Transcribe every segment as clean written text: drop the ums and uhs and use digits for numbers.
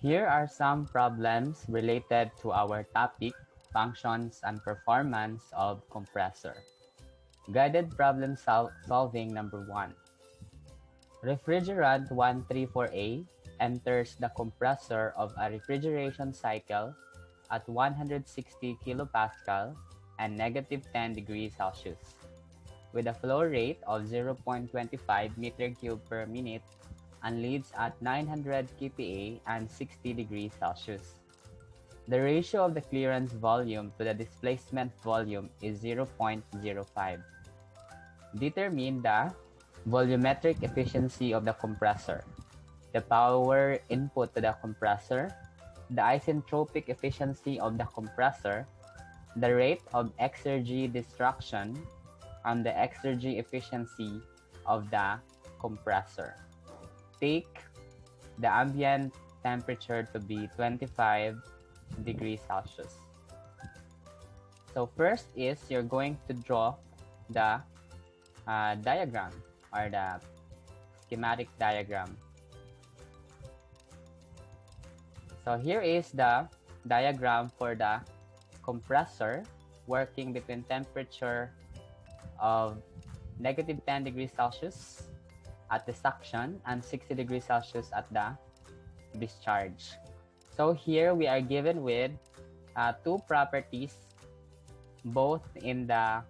Here are some problems related to our topic, functions and performance of compressor. Guided problem solving number 1. Refrigerant 134A enters the compressor of a refrigeration cycle at 160 kilopascal and negative 10 degrees Celsius with a flow rate of 0.25 meter cube per minute and leads at 900 kPa and 60 degrees Celsius. The ratio of the clearance volume to the displacement volume is 0.05. Determine the volumetric efficiency of the compressor, the power input to the compressor, the isentropic efficiency of the compressor, the rate of exergy destruction, and the exergy efficiency of the compressor. Take the ambient temperature to be 25 degrees Celsius. So first is you're going to draw the diagram or the schematic diagram. So here is the diagram for the compressor working between temperature of negative 10 degrees Celsius at the suction and 60 degrees Celsius at the discharge. So here we are given with two properties, both in the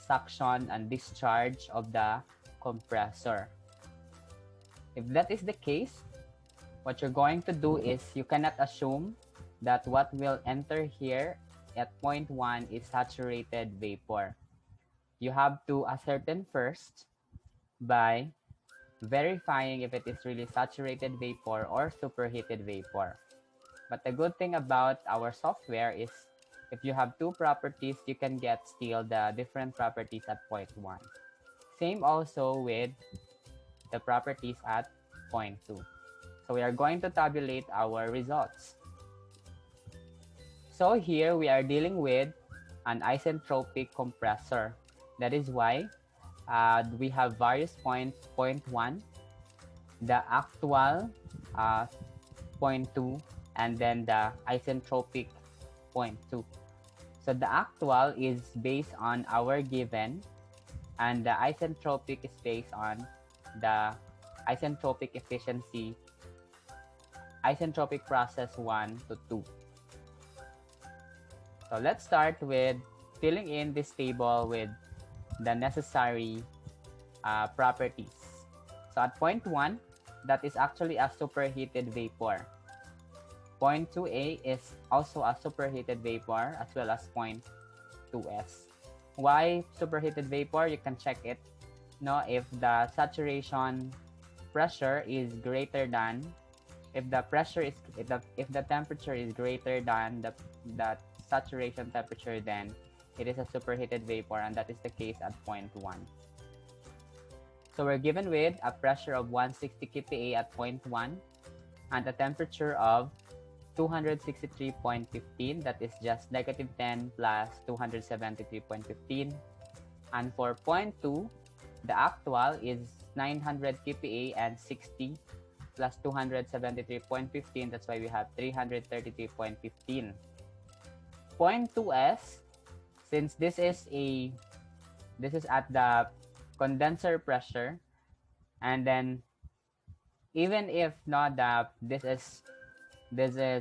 suction and discharge of the compressor. If that is the case, what you're going to do is you cannot assume that what will enter here at point 1 is saturated vapor. You have to ascertain first by verifying if it is really saturated vapor or superheated vapor. But the good thing about our software is if you have two properties, you can get still the different properties at point 1. Same also with the properties at point 2. So we are going to tabulate our results. So here we are dealing with an isentropic compressor. That is why we have various points, point 1, the actual point 2, and then the isentropic point 2. So the actual is based on our given, and the isentropic is based on the isentropic efficiency, isentropic process 1 to 2. So let's start with filling in this table with the necessary properties. So at point 1, that is actually a superheated vapor. Point 2A is also a superheated vapor as well as point 2S. Why superheated vapor? You can check it. No, if the saturation pressure is greater than, if the temperature is greater than the saturation temperature, then it is a superheated vapor, and that is the case at point 1. So we're given with a pressure of 160 kPa at point 1 and a temperature of 263.15, that is just negative 10 plus 273.15. And for point 2, the actual is 900 kPa and 60 plus 273.15, that's why we have 333.15. Point 2S, since this is at the condenser pressure, and then even if not that this is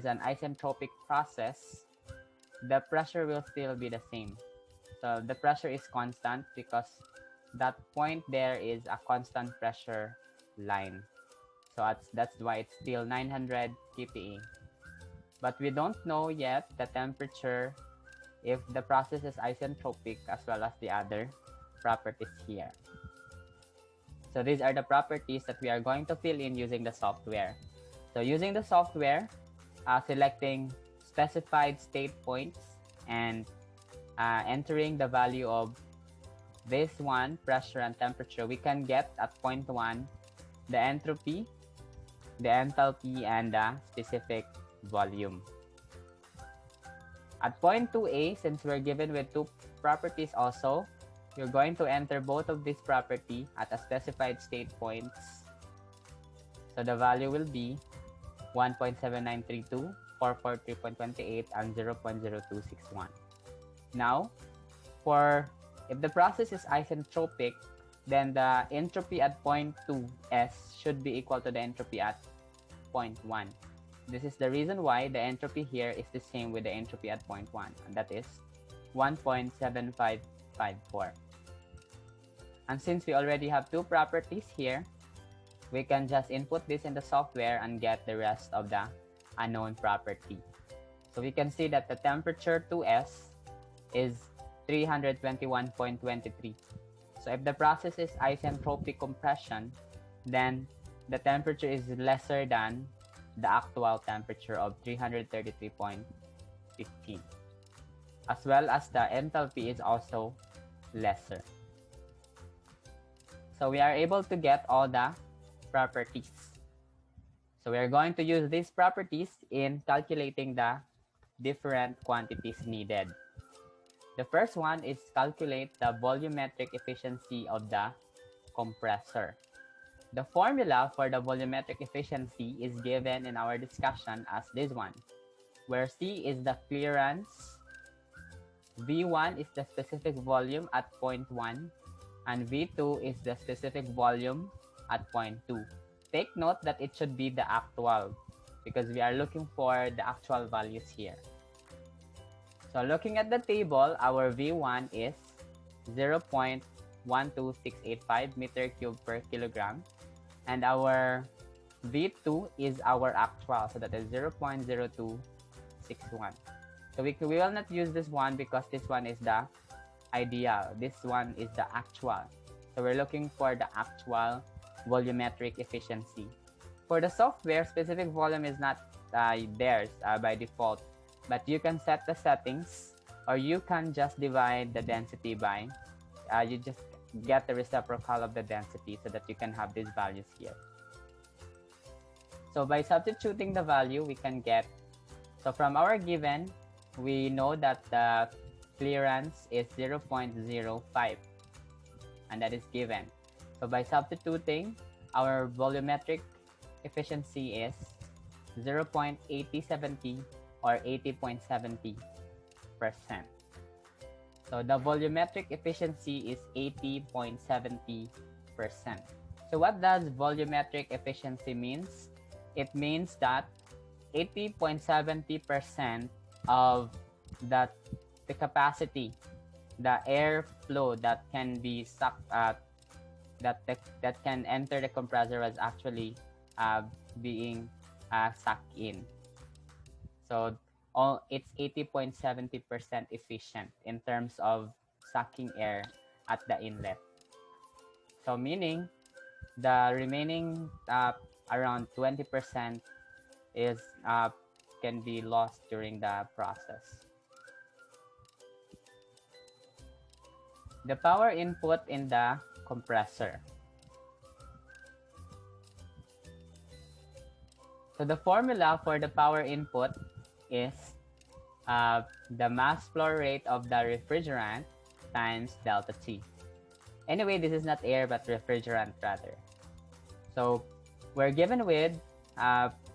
an isentropic process, the pressure will still be the same. So the pressure is constant because that point there is a constant pressure line. So that's why it's still 900 kPa. But we don't know yet the temperature if the process is isentropic, as well as the other properties here. So these are the properties that we are going to fill in using the software. So using the software, selecting specified state points and entering the value of this one, pressure and temperature, we can get at point 1 the entropy, the enthalpy, and the specific volume. At point 2A, since we're given with two properties also, you're going to enter both of these property at a specified state points. So the value will be 1.7932, 443.28, and 0.0261. Now, if the process is isentropic, then the entropy at point 2 S should be equal to the entropy at point 1. This is the reason why the entropy here is the same with the entropy at point 1, and that is 1.7554. And since we already have two properties here, we can just input this in the software and get the rest of the unknown property. So we can see that the temperature 2S is 321.23. So if the process is isentropic compression, then the temperature is lesser than the actual temperature of 333.15, as well as the enthalpy is also lesser. So we are able to get all the properties. So we are going to use these properties in calculating the different quantities needed. The first one is calculate the volumetric efficiency of the compressor. The formula for the volumetric efficiency is given in our discussion as this one, where C is the clearance, V1 is the specific volume at point 1, and V2 is the specific volume at point 2. Take note that it should be the actual because we are looking for the actual values here. So looking at the table, our V1 is 0.12685 meter cube per kilogram, and our V2 is our actual, so that is 0.0261. So we will not use this one because this one is the ideal. This one is the actual. So we're looking for the actual volumetric efficiency. For the software, specific volume is not theirs by default, but you can set the settings, or you can just divide the density by, you just get the reciprocal of the density so that you can have these values here. So by substituting the value, we can get, so from our given, we know that the clearance is 0.05, and that is given. So by substituting, our volumetric efficiency is 0.8070 or 80.70%. So the volumetric efficiency is 80.70%. So what does volumetric efficiency means? It means that 80.70% of the capacity, the airflow that can be sucked that can enter the compressor was actually being sucked in. So it's 80.70% efficient in terms of sucking air at the inlet. So meaning the remaining around 20% is can be lost during the process. The power input in the compressor. So the formula for the power input is the mass flow rate of the refrigerant times delta T. Anyway, this is not air but refrigerant rather. So we're given with,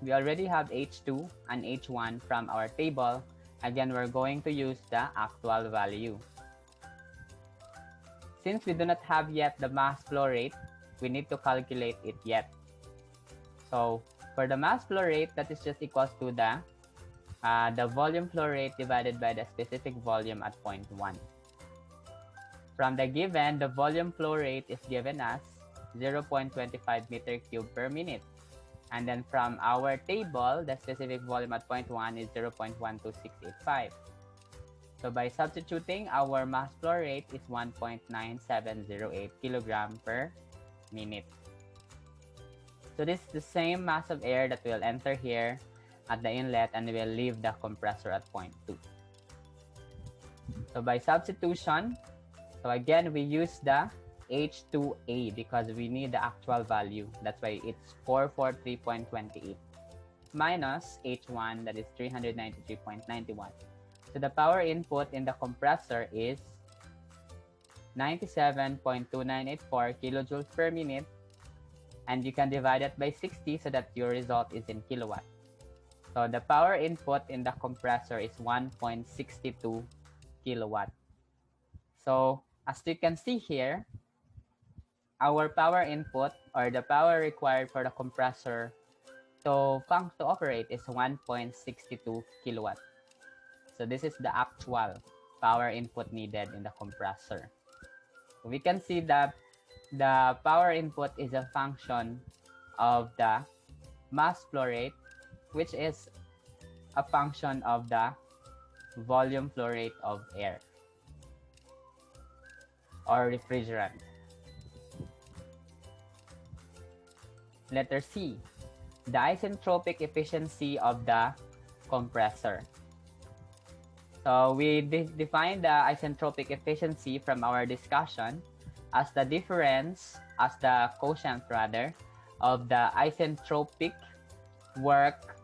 we already have H2 and H1 from our table. Again, we're going to use the actual value. Since we do not have yet the mass flow rate, we need to calculate it yet. So for the mass flow rate, that is just equals to the volume flow rate divided by the specific volume at point 1. From the given, the volume flow rate is given as 0.25 meter cube per minute. And then from our table, the specific volume at point 1 is 0.12685. So by substituting, our mass flow rate is 1.9708 kilogram per minute. So this is the same mass of air that will enter here at the inlet and will leave the compressor at point 2. So by substitution, so again, we use the H2A because we need the actual value. That's why it's 443.28 minus H1, that is 393.91. So the power input in the compressor is 97.2984 kilojoules per minute, and you can divide it by 60 so that your result is in kilowatt. So the power input in the compressor is 1.62 kilowatt. So as you can see here, our power input or the power required for the compressor to operate is 1.62 kilowatt. So this is the actual power input needed in the compressor. So we can see that the power input is a function of the mass flow rate, which is a function of the volume flow rate of air or refrigerant. Letter C, the isentropic efficiency of the compressor. So we define the isentropic efficiency from our discussion as the difference, as the quotient rather, of the isentropic work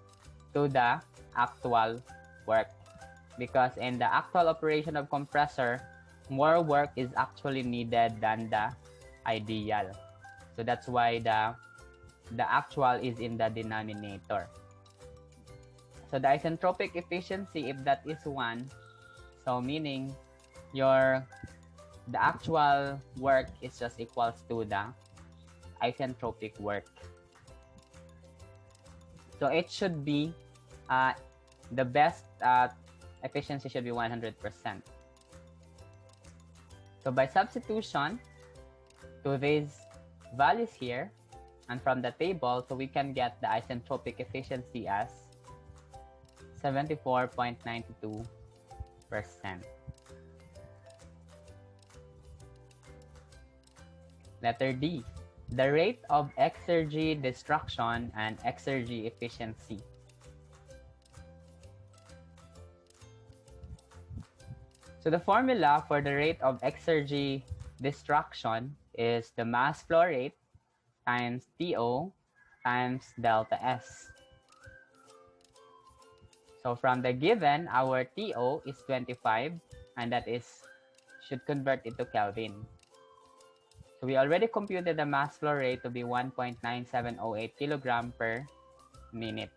to the actual work. Because in the actual operation of compressor, more work is actually needed than the ideal. So that's why the actual is in the denominator. So the isentropic efficiency, if that is 1, so meaning the actual work is just equals to the isentropic work. So it should be, the best efficiency should be 100%. So by substitution to these values here, and from the table, so we can get the isentropic efficiency as 74.92%. Letter D, the rate of Exergy destruction and Exergy efficiency. So the formula for the rate of Exergy destruction is the mass flow rate times TO times delta S. So from the given, our TO is 25, and that should convert it to Kelvin. So we already computed the mass flow rate to be 1.9708 kilogram per minute.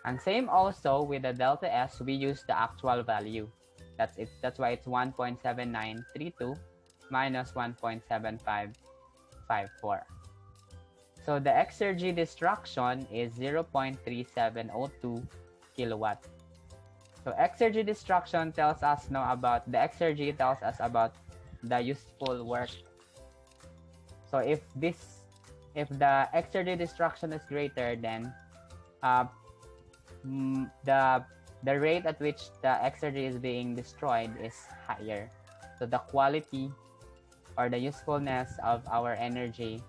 And same also with the delta S, we use the actual value. That's it. That's why it's 1.7932 minus 1.7554. So the Exergy destruction is 0.3702 kilowatt. So Exergy destruction tells us now about the Exergy tells us about the useful work. So if the Exergy destruction is greater, then the rate at which the Exergy is being destroyed is higher. So the quality or the usefulness of our energy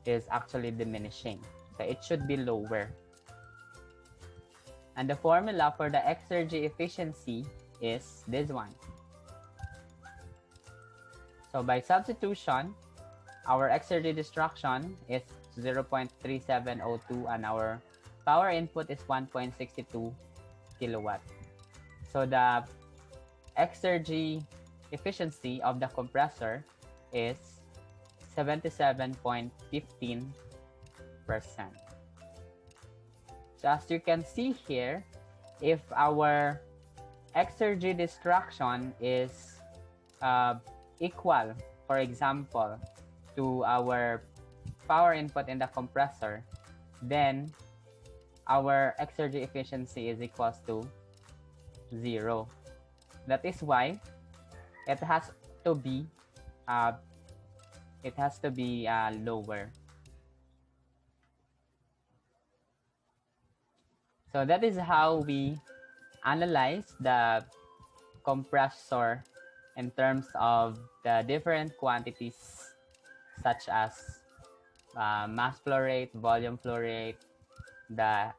is actually diminishing. So it should be lower. And the formula for the Exergy efficiency is this one. So by substitution, our Exergy destruction is 0.3702 and our power input is 1.62 kilowatt. So the Exergy efficiency of the compressor is 77.15%. So as you can see here, if our Exergy destruction is equal, for example, to our power input in the compressor, then our Exergy efficiency is equals to 0. That is why it has to be lower. So that is how we analyze the compressor in terms of the different quantities such as mass flow rate, volume flow rate, the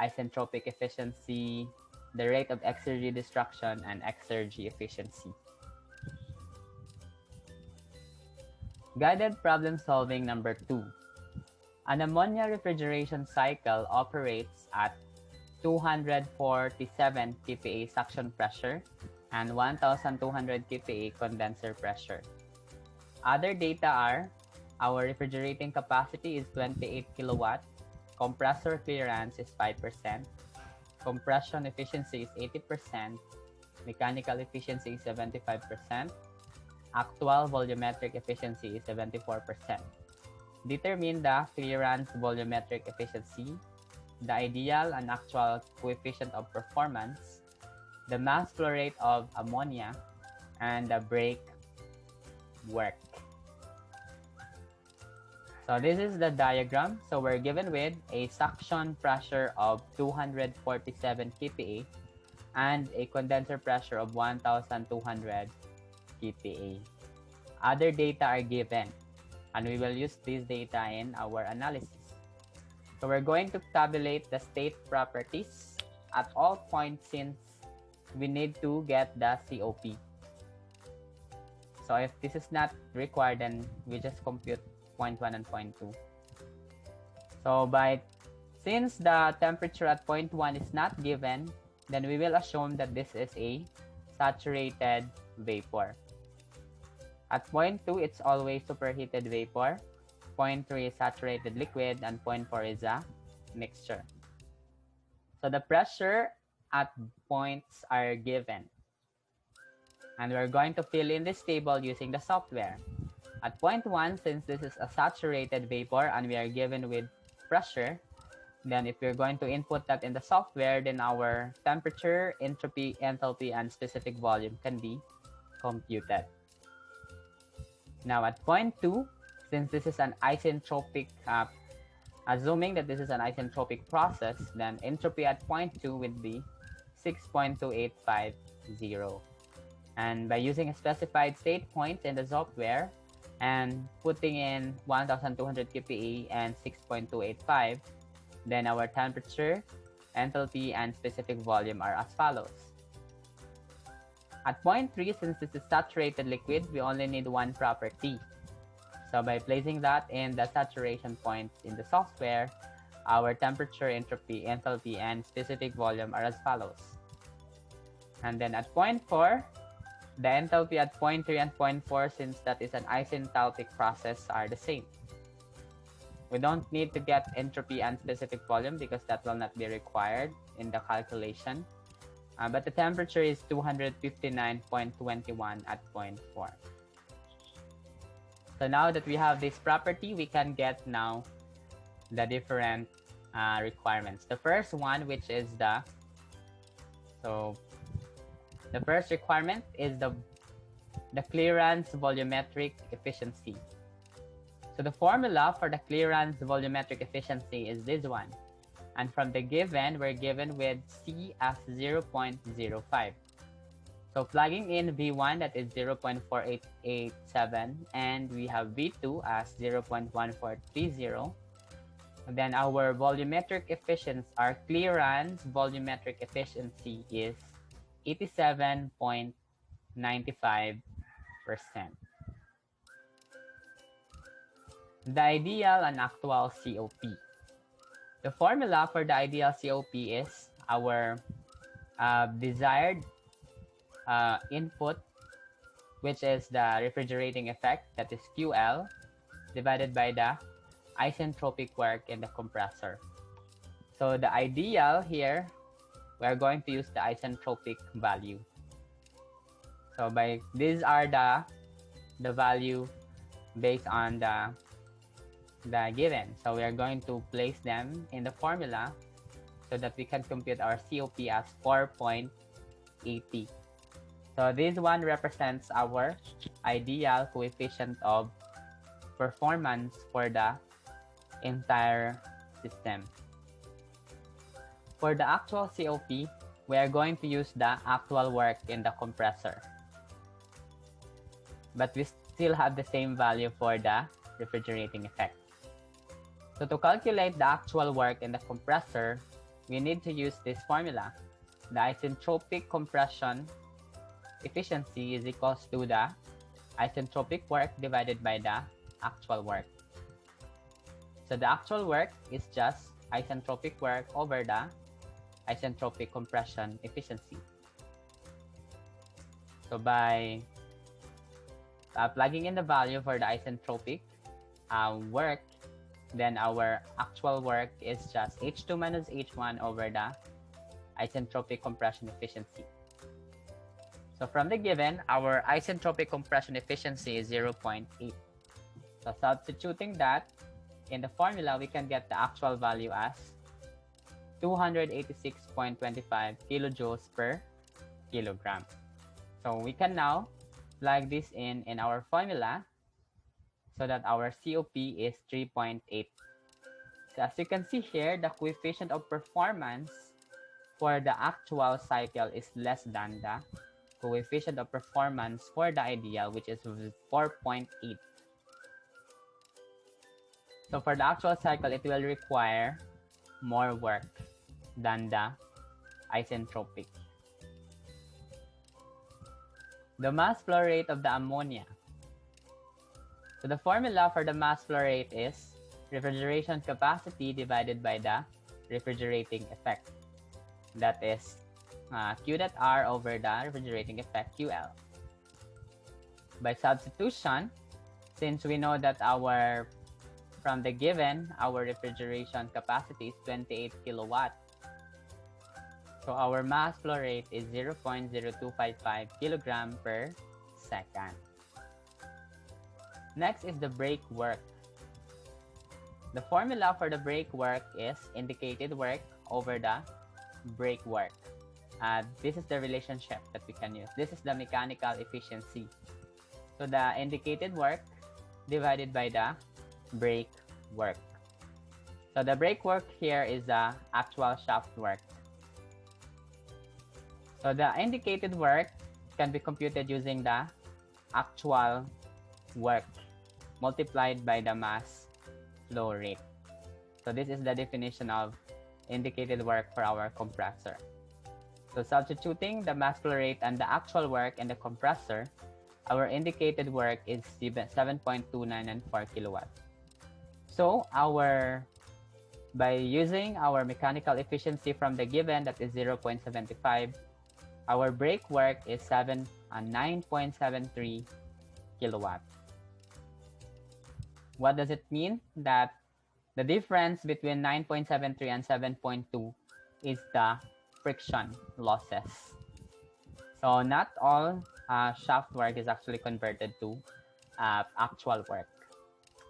isentropic efficiency, the rate of Exergy destruction, and Exergy efficiency. Guided problem solving number 2. An ammonia refrigeration cycle operates at 247 kPa suction pressure and 1,200 kPa condenser pressure. Other data are our refrigerating capacity is 28 kilowatt, compressor clearance is 5%, compression efficiency is 80%, mechanical efficiency is 75%, actual volumetric efficiency is 74%. Determine the clearance volumetric efficiency, the ideal and actual coefficient of performance, the mass flow rate of ammonia, and the break work. So this is the diagram. So we're given with a suction pressure of 247 kPa and a condenser pressure of 1,200 kPa. Other data are given, and we will use this data in our analysis. So we're going to tabulate the state properties at all points since we need to get the COP. So if this is not required, then we just compute point 1 and point 2. So since the temperature at point 1 is not given, then we will assume that this is a saturated vapor. At point 2, it's always superheated vapor. Point 3 is saturated liquid, and point 4 is a mixture. So the pressure at points are given. And we're going to fill in this table using the software. At point 1, since this is a saturated vapor and we are given with pressure, then if we're going to input that in the software, then our temperature, entropy, enthalpy, and specific volume can be computed. Now at point 2, since this is an isentropic, assuming that this is an isentropic process, then entropy at point 2 would be 6.2850. And by using a specified state point in the software and putting in 1,200 kPa and 6.285, then our temperature, enthalpy, and specific volume are as follows. At point 3, since this is saturated liquid, we only need one property. So by placing that in the saturation point in the software, our temperature, entropy, enthalpy, and specific volume are as follows. And then at point 4, the enthalpy at point 3 and point 4, since that is an isentropic process, are the same. We don't need to get entropy and specific volume because that will not be required in the calculation. But the temperature is 259.21 at point 4. So now that we have this property, we can get now the different requirements. The first one, which is the first requirement is the clearance volumetric efficiency. So the formula for the clearance volumetric efficiency is this one. And from the given, we're given with C as 0.05. So plugging in V1, that is 0.4887, and we have V2 as 0.1430. And then our volumetric efficiency, our clearance volumetric efficiency is 87.95%. The ideal and actual COP. The formula for the ideal COP is our desired input, which is the refrigerating effect, that is QL, divided by the isentropic work in the compressor. So the ideal here, we are going to use the isentropic value. So these are the value based on the given. So we are going to place them in the formula so that we can compute our COP as 4.80. So this one represents our ideal coefficient of performance for the entire system. For the actual COP, we are going to use the actual work in the compressor. But we still have the same value for the refrigerating effect. So to calculate the actual work in the compressor, we need to use this formula. The isentropic compression efficiency is equals to the isentropic work divided by the actual work. So the actual work is just isentropic work over the isentropic compression efficiency. So by plugging in the value for the isentropic work then our actual work is just H2 minus H1 over the isentropic compression efficiency. So from the given, our isentropic compression efficiency is 0.8. So substituting that in the formula, we can get the actual value as 286.25 kilojoules per kilogram. So we can now plug this in our formula so that our COP is 3.8. So as you can see here, the coefficient of performance for the actual cycle is less than the coefficient of performance for the ideal, which is 4.8. So for the actual cycle, it will require more work than the isentropic. The mass flow rate of the ammonia. So the formula for the mass flow rate is refrigeration capacity divided by the refrigerating effect. That is Q dot R over the refrigerating effect QL. By substitution, since we know that from the given, our refrigeration capacity is 28 kilowatt. So our mass flow rate is 0.0255 kilogram per second. Next is the brake work. The formula for the brake work is indicated work over the brake work. This is the relationship that we can use. This is the mechanical efficiency. So the indicated work divided by the brake work. So the brake work here is the actual shaft work. So the indicated work can be computed using the actual work multiplied by the mass flow rate. So this is the definition of indicated work for our compressor. So substituting the mass flow rate and the actual work in the compressor, our indicated work is 7.2994 kilowatt. So by using our mechanical efficiency from the given, that is 0.75, our brake work is 9.73 kilowatt. What does it mean? That the difference between 9.73 and 7.2 is the friction losses. So not all shaft work is actually converted to actual work.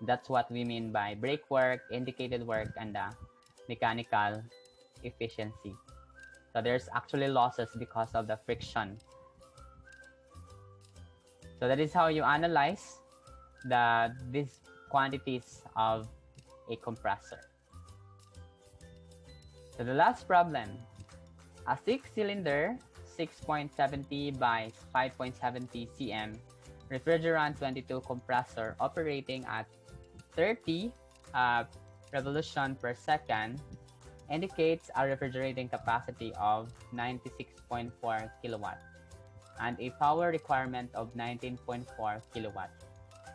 That's what we mean by brake work, indicated work, and the mechanical efficiency. So there's actually losses because of the friction. So that is how you analyze these quantities of a compressor. So the last problem, a 6-cylinder 6.70 by 5.70 cm refrigerant 22 compressor operating at 30 revolution per second indicates a refrigerating capacity of 96.4 kilowatt and a power requirement of 19.4 kilowatt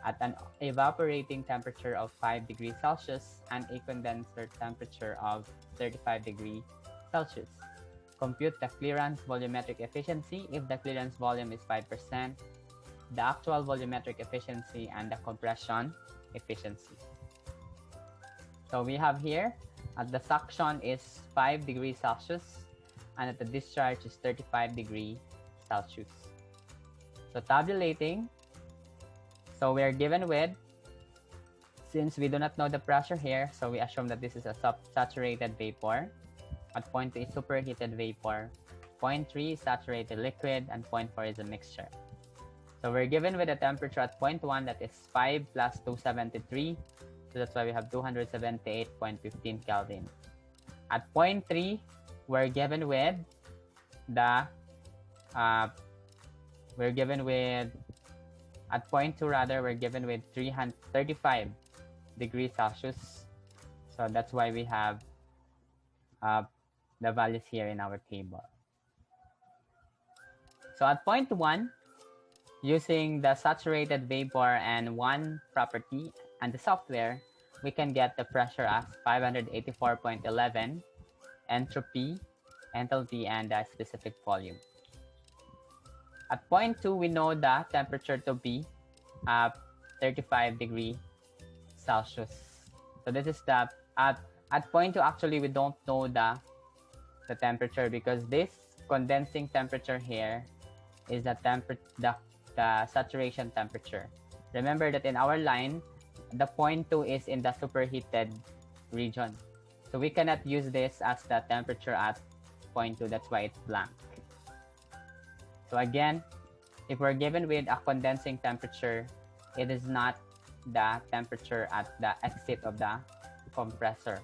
at an evaporating temperature of 5 degrees Celsius and a condenser temperature of 35 degrees Celsius. Compute the clearance volumetric efficiency if the clearance volume is 5%, the actual volumetric efficiency, and the compression efficiency. So we have here, at the suction is 5 degrees Celsius and at the discharge is 35 degrees Celsius. So tabulating, so we are given with, since we do not know the pressure here, so we assume that this is a saturated vapor. At point 2 is superheated vapor, point 3 is saturated liquid, and point 4 is a mixture. So we're given with a temperature at point 1 that is 5 plus 273. So that's why we have 278.15 Kelvin. At point 3, we're given with at point 2 rather, we're given with 35 degrees Celsius. So that's why we have the values here in our table. So at point 1, using the saturated vapor and one property and the software, we can get the pressure as 584.11, entropy, enthalpy, and the specific volume. At point 2, we know the temperature to be 35 degrees Celsius. So this is the at point 2. Actually, we don't know the temperature because this condensing temperature here is the saturation temperature. Remember that in our line, the point 2 is in the superheated region. So we cannot use this as the temperature at point 2. That's why it's blank. So again, if we're given with a condensing temperature, it is not the temperature at the exit of the compressor,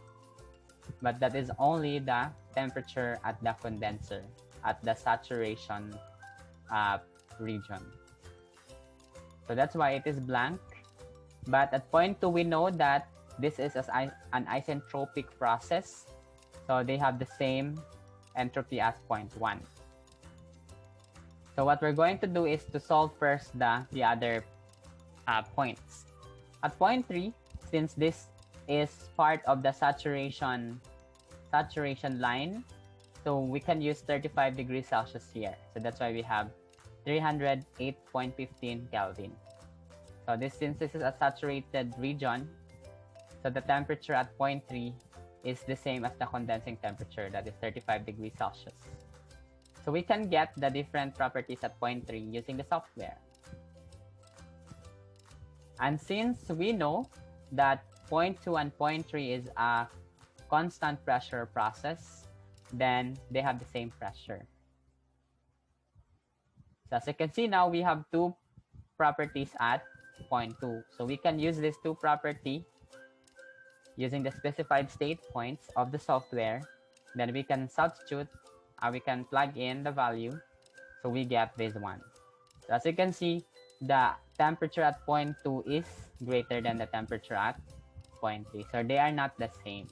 but that is only the temperature at the condenser, at the saturation region. So that's why it is blank. But at point 2, we know that this is an isentropic process. So they have the same entropy as point 1. So what we're going to do is to solve first the other points. At point 3, since this is part of the saturation line, so we can use 35 degrees Celsius here. So that's why we have 308.15 Kelvin. So since this is a saturated region, so the temperature at point 3 is the same as the condensing temperature, that is 35 degrees Celsius. So we can get the different properties at point 3 using the software. And since we know that point 2 and point 3 is a constant pressure process, then they have the same pressure. So as you can see now, we have two properties at point 2. So we can use these two properties using the specified state points of the software. Then we can substitute, we can plug in the value. So we get this one. So as you can see, the temperature at point 2 is greater than the temperature at point 3. So they are not the same.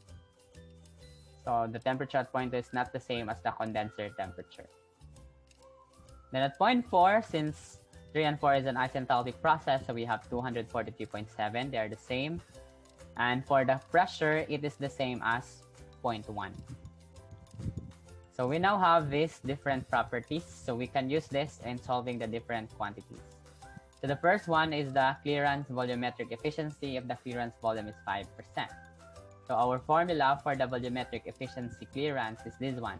So the temperature at point 2 is not the same as the condenser temperature. Then at point 4, since 3 and 4 is an isentropic process, so we have 243.7. They are the same. And for the pressure, it is the same as point 1. So we now have these different properties. So we can use this in solving the different quantities. So the first one is the clearance volumetric efficiency. If the clearance volume is 5%. So our formula for the volumetric efficiency clearance is this one.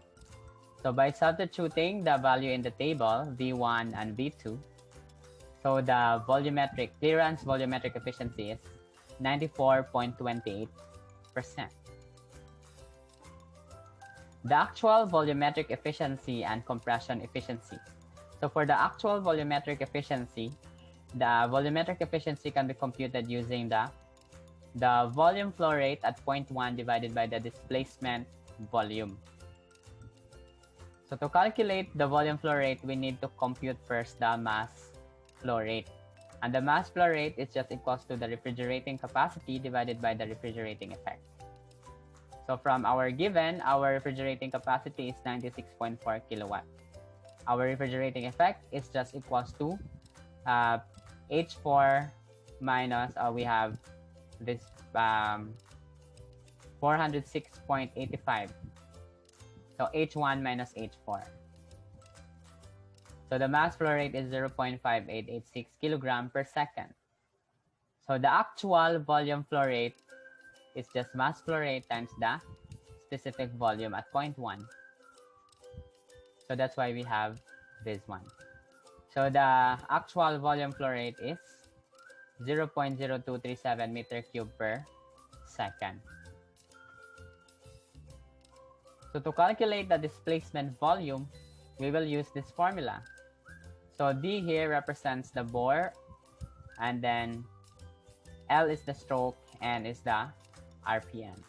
So by substituting the value in the table, V1 and V2, so the clearance volumetric efficiency is 94.28%. The actual volumetric efficiency and compression efficiency. So for the actual volumetric efficiency, the volumetric efficiency can be computed using the volume flow rate at point 1 divided by the displacement volume. So to calculate the volume flow rate, we need to compute first the mass flow rate. And the mass flow rate is just equals to the refrigerating capacity divided by the refrigerating effect. So from our given, our refrigerating capacity is 96.4 kilowatt. Our refrigerating effect is just equals to H4 minus, we have this 406.85. So H1 minus H4. So the mass flow rate is 0.5886 kilogram per second. So the actual volume flow rate is just mass flow rate times the specific volume at point 1. So that's why we have this one. So the actual volume flow rate is 0.0237 meter cube per second. So to calculate the displacement volume, we will use this formula. So D here represents the bore, and then L is the stroke, and is the RPM.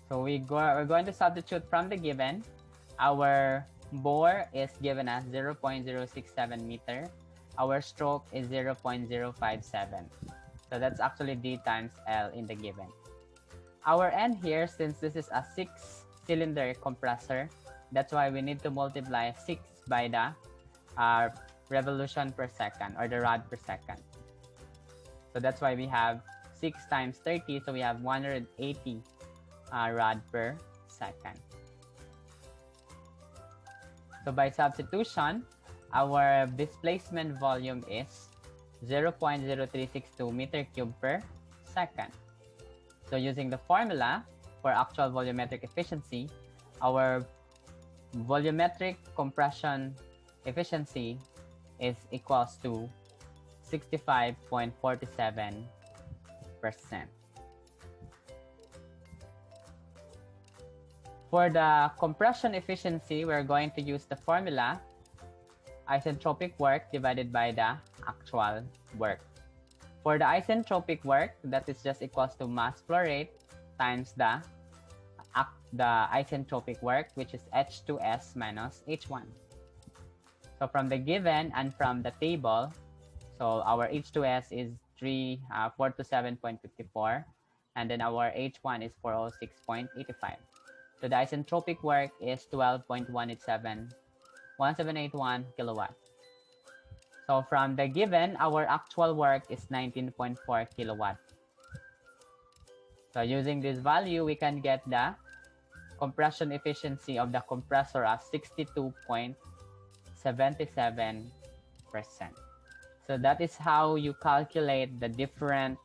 So we're going to substitute from the given. Our bore is given as 0.067 meter. Our stroke is 0.057. So that's actually D times L in the given. Our N here, since this is a 6-cylinder compressor, that's why we need to multiply 6 by the revolution per second, or the rod per second. So that's why we have 6 times 30, so we have 180 rod per second. So by substitution, our displacement volume is 0.0362 meter cube per second. So using the formula for actual volumetric efficiency, our volumetric compression efficiency is equals to 65.47%. For the compression efficiency, we're going to use the formula isentropic work divided by the actual work. For the isentropic work, that is just equals to mass flow rate times the isentropic work, which is H2S minus H1. So from the given and from the table, so our H2S is 427.54, and then our H1 is 406.85. So the isentropic work is 12.1781 kilowatt. So from the given, our actual work is 19.4 kilowatt. So using this value, we can get the compression efficiency of the compressor as 62.77%. So that is how you calculate the different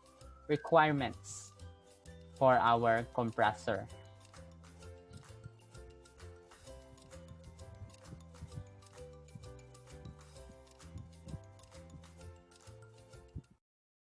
requirements for our compressor.